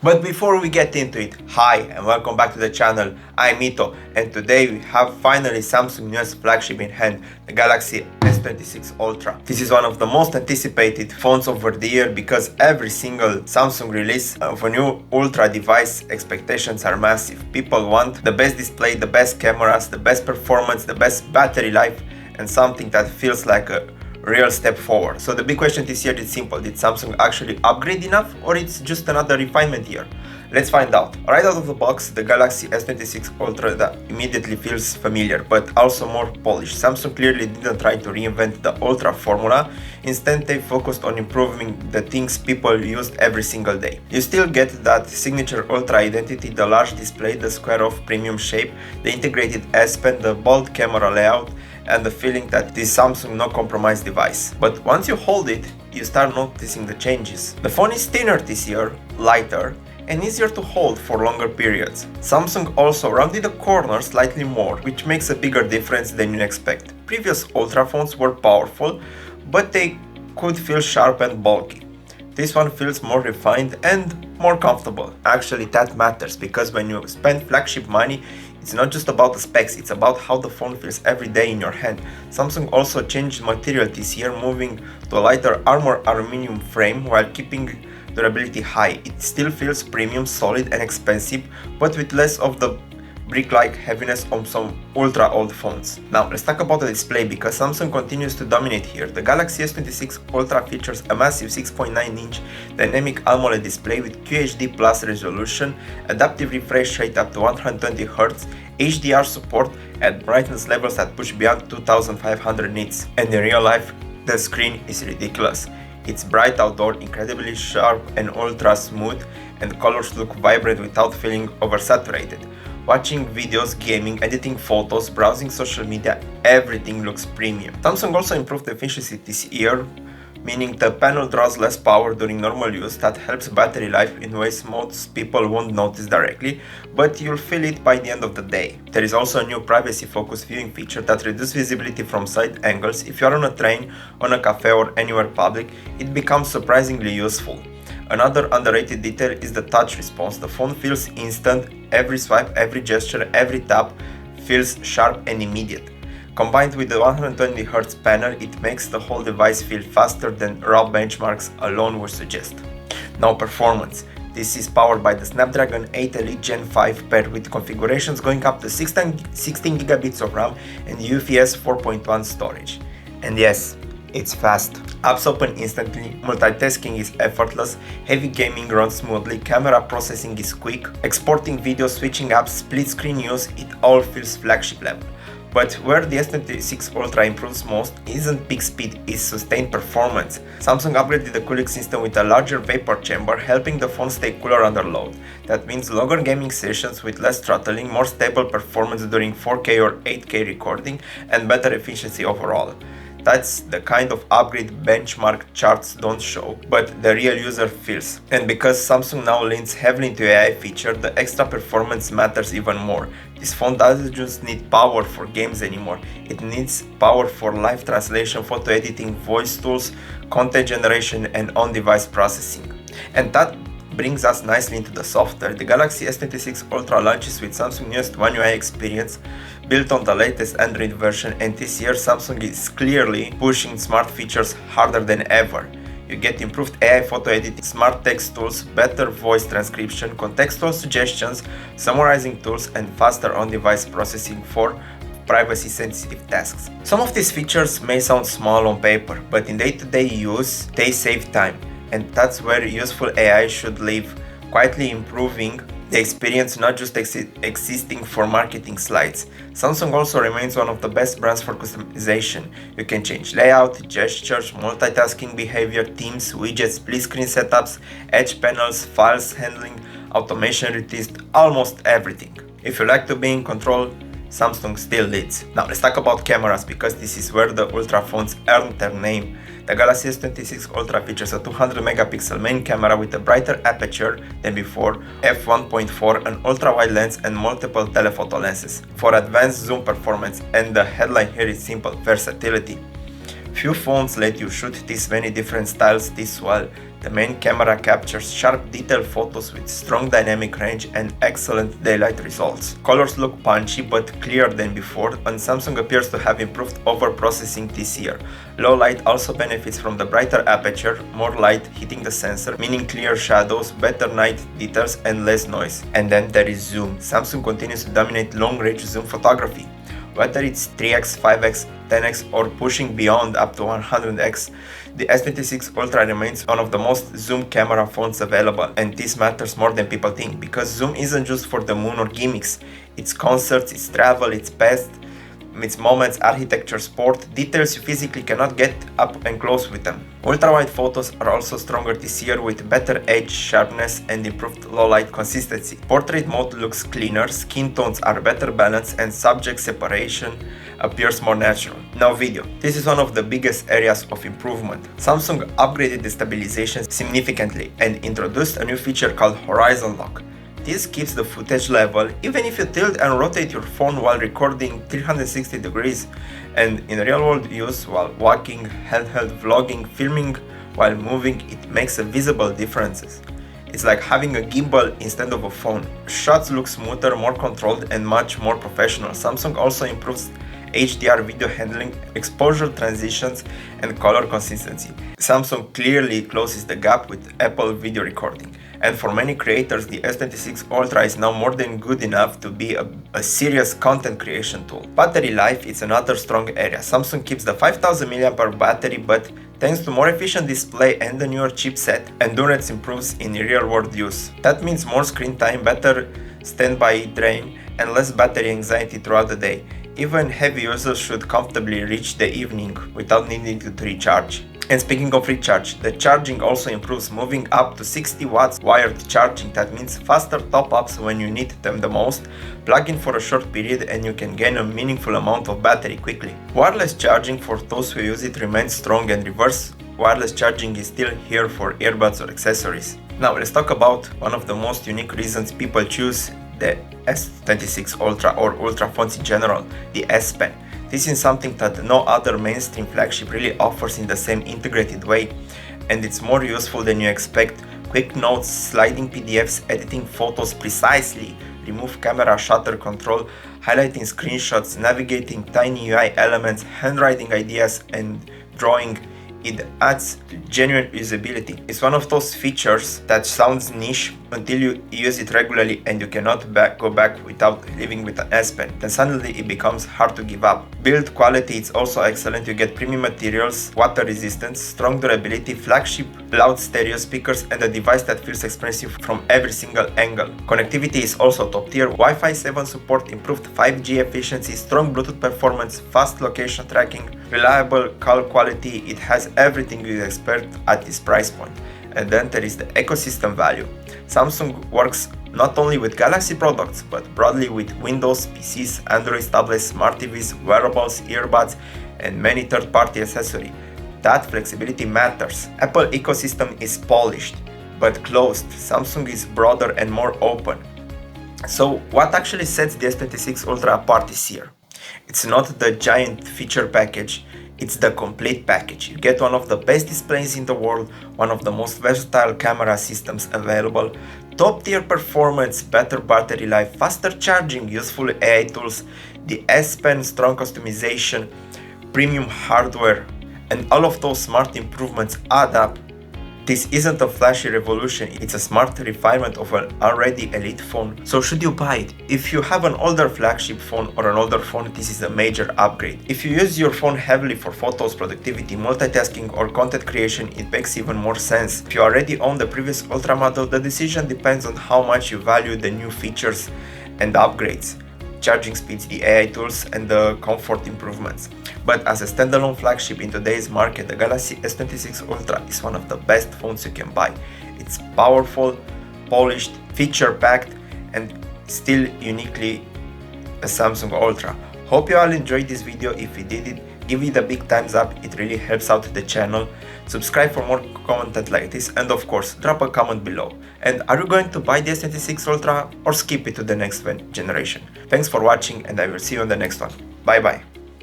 But before we get into it, hi and welcome back to the channel. I'm Mito, and today we have finally Samsung newest flagship in hand, the Galaxy S26 Ultra. This is one of the most anticipated phones over the year because every single Samsung release of a new Ultra device, expectations are massive. People want the best display, the best cameras, the best performance, the best battery life, and something that feels like a real step forward. So the big question this year is simple: did Samsung actually upgrade enough, or it's just another refinement year? Let's find out. Right out of the box, the Galaxy S26 Ultra that immediately feels familiar, but also more polished. Samsung clearly didn't try to reinvent the Ultra formula. Instead, they focused on improving the things people used every single day. You still get that signature Ultra identity, the large display, the square-off premium shape, the integrated S Pen, the bold camera layout, and the feeling that this Samsung no compromise device. But once you hold it, you start noticing the changes. The phone is thinner this year, lighter, and easier to hold for longer periods. Samsung also rounded the corner slightly more, which makes a bigger difference than you expect. Previous Ultra phones were powerful, but they could feel sharp and bulky. This one feels more refined and more comfortable. Actually, that matters because when you spend flagship money, it's not just about the specs, it's about how the phone feels every day in your hand. Samsung also changed material this year, moving to a lighter armor aluminum frame while keeping durability high. It still feels premium, solid and expensive, but with less of the brick-like heaviness on some ultra old phones. Now let's talk about the display because Samsung continues to dominate here. The Galaxy S26 Ultra features a massive 6.9-inch dynamic AMOLED display with QHD Plus resolution, adaptive refresh rate up to 120Hz, HDR support, and brightness levels that push beyond 2500 nits. And in real life, the screen is ridiculous. It's bright outdoor, incredibly sharp and ultra smooth, and colors look vibrant without feeling oversaturated. Watching videos, gaming, editing photos, browsing social media, everything looks premium. Samsung also improved efficiency this year, meaning the panel draws less power during normal use. That helps battery life in ways most people won't notice directly, but you'll feel it by the end of the day. There is also a new privacy-focused viewing feature that reduces visibility from side angles. If you're on a train, on a cafe, or anywhere public, it becomes surprisingly useful. Another underrated detail is the touch response. The phone feels instant. Every swipe, every gesture, every tap feels sharp and immediate. Combined with the 120Hz panel, it makes the whole device feel faster than raw benchmarks alone would suggest. Now performance. This is powered by the Snapdragon 8 Elite Gen 5 paired with configurations going up to 16 gigabits of RAM and UFS 4.1 storage. And yes, it's fast. Apps open instantly, multitasking is effortless, heavy gaming runs smoothly, camera processing is quick, exporting video, switching apps, split screen use, it all feels flagship level. But where the S26 Ultra improves most isn't peak speed, it's sustained performance. Samsung upgraded the cooling system with a larger vapor chamber, helping the phone stay cooler under load. That means longer gaming sessions with less throttling, more stable performance during 4K or 8K recording, and better efficiency overall. That's the kind of upgrade benchmark charts don't show, but the real user feels. And because Samsung now leans heavily into AI feature, the extra performance matters even more. This phone doesn't just need power for games anymore, it needs power for live translation, photo editing, voice tools, content generation, and on-device processing. And that brings us nicely into the software. The Galaxy S26 Ultra launches with Samsung's newest One UI experience, built on the latest Android version, and this year Samsung is clearly pushing smart features harder than ever. You get improved AI photo editing, smart text tools, better voice transcription, contextual suggestions, summarizing tools, and faster on-device processing for privacy-sensitive tasks. Some of these features may sound small on paper, but in day-to-day use, they save time. And that's where useful AI should live, quietly improving the experience, not just existing for marketing slides. Samsung also remains one of the best brands for customization. You can change layout, gestures, multitasking behavior, themes, widgets, split screen setups, edge panels, files handling, automation routines, almost everything. If you like to be in control, Samsung still leads. Now let's talk about cameras because this is where the Ultra phones earned their name. The Galaxy S26 Ultra features a 200 megapixel main camera with a brighter aperture than before, f1.4, an ultra-wide lens and multiple telephoto lenses for advanced zoom performance, and the headline here is simple: versatility. Few phones let you shoot this many different styles this well. The main camera captures sharp detailed photos with strong dynamic range and excellent daylight results. Colors look punchy but clearer than before, and Samsung appears to have improved over-processing this year. Low light also benefits from the brighter aperture, more light hitting the sensor, meaning clear shadows, better night details and less noise. And then there is zoom. Samsung continues to dominate long-range zoom photography. Whether it's 3x, 5x, 10x or pushing beyond up to 100x, the S26 Ultra remains one of the most zoom camera phones available, and this matters more than people think, because zoom isn't just for the moon or gimmicks. It's concerts, it's travel, it's past, it's moments, architecture, sport, details you physically cannot get up and close with them. Ultra-wide photos are also stronger this year with better edge sharpness and improved low-light consistency. Portrait mode looks cleaner, skin tones are better balanced and subject separation appears more natural. Now video. This is one of the biggest areas of improvement. Samsung upgraded the stabilization significantly and introduced a new feature called Horizon Lock. This keeps the footage level even if you tilt and rotate your phone while recording 360 degrees, and in real world use while walking, handheld vlogging, filming while moving, it makes a visible differences. It's like having a gimbal instead of a phone. Shots look smoother, more controlled and much more professional. Samsung also improves HDR video handling, exposure transitions and color consistency. Samsung clearly closes the gap with Apple video recording. And for many creators, the S26 Ultra is now more than good enough to be a serious content creation tool. Battery life is another strong area. Samsung keeps the 5000 mAh battery, but thanks to more efficient display and the newer chipset, endurance improves in real-world use. That means more screen time, better standby drain, and less battery anxiety throughout the day. Even heavy users should comfortably reach the evening without needing to recharge. And speaking of recharge, the charging also improves, moving up to 60 watts wired charging. That means faster top-ups when you need them the most, plug in for a short period and you can gain a meaningful amount of battery quickly. Wireless charging for those who use it remains strong, and reverse wireless charging is still here for earbuds or accessories. Now let's talk about one of the most unique reasons people choose the S26 Ultra or Ultra phones in general, the S Pen. This is something that no other mainstream flagship really offers in the same integrated way, and it's more useful than you expect. Quick notes, sliding PDFs, editing photos precisely, remove camera shutter control, highlighting screenshots, navigating tiny UI elements, handwriting ideas and drawing. It adds genuine usability. It's one of those features that sounds niche until you use it regularly and you cannot go back without living with an S Pen. Then suddenly it becomes hard to give up. Build quality is also excellent. You get premium materials, water resistance, strong durability, flagship loud stereo speakers, and a device that feels expressive from every single angle. Connectivity is also top tier. Wi-Fi 7 support, improved 5G efficiency, strong Bluetooth performance, fast location tracking, reliable call quality. It has everything you expect at this price point. And then there is the ecosystem value. Samsung works not only with Galaxy products, but broadly with Windows, PCs, Android tablets, smart TVs, wearables, earbuds, and many third-party accessories. That flexibility matters. Apple ecosystem is polished, but closed. Samsung is broader and more open. So what actually sets the S26 Ultra apart this year? It's not the giant feature package, it's the complete package. You get one of the best displays in the world, one of the most versatile camera systems available, top tier performance, better battery life, faster charging, useful AI tools, the S Pen, strong customization, premium hardware, and all of those smart improvements add up. This isn't a flashy revolution, it's a smart refinement of an already elite phone. So should you buy it? If you have an older flagship phone or an older phone, this is a major upgrade. If you use your phone heavily for photos, productivity, multitasking or content creation, it makes even more sense. If you already own the previous Ultra model, the decision depends on how much you value the new features and upgrades, charging speeds, the AI tools and the comfort improvements. But as a standalone flagship in today's market, the Galaxy S26 Ultra is one of the best phones you can buy. It's powerful, polished, feature-packed, and still uniquely a Samsung Ultra. Hope you all enjoyed this video. If you did it, give it a big thumbs up, it really helps out the channel. Subscribe for more content like this, and of course, drop a comment below. And are you going to buy the S26 Ultra or skip it to the next generation? Thanks for watching, and I will see you on the next one. Bye bye.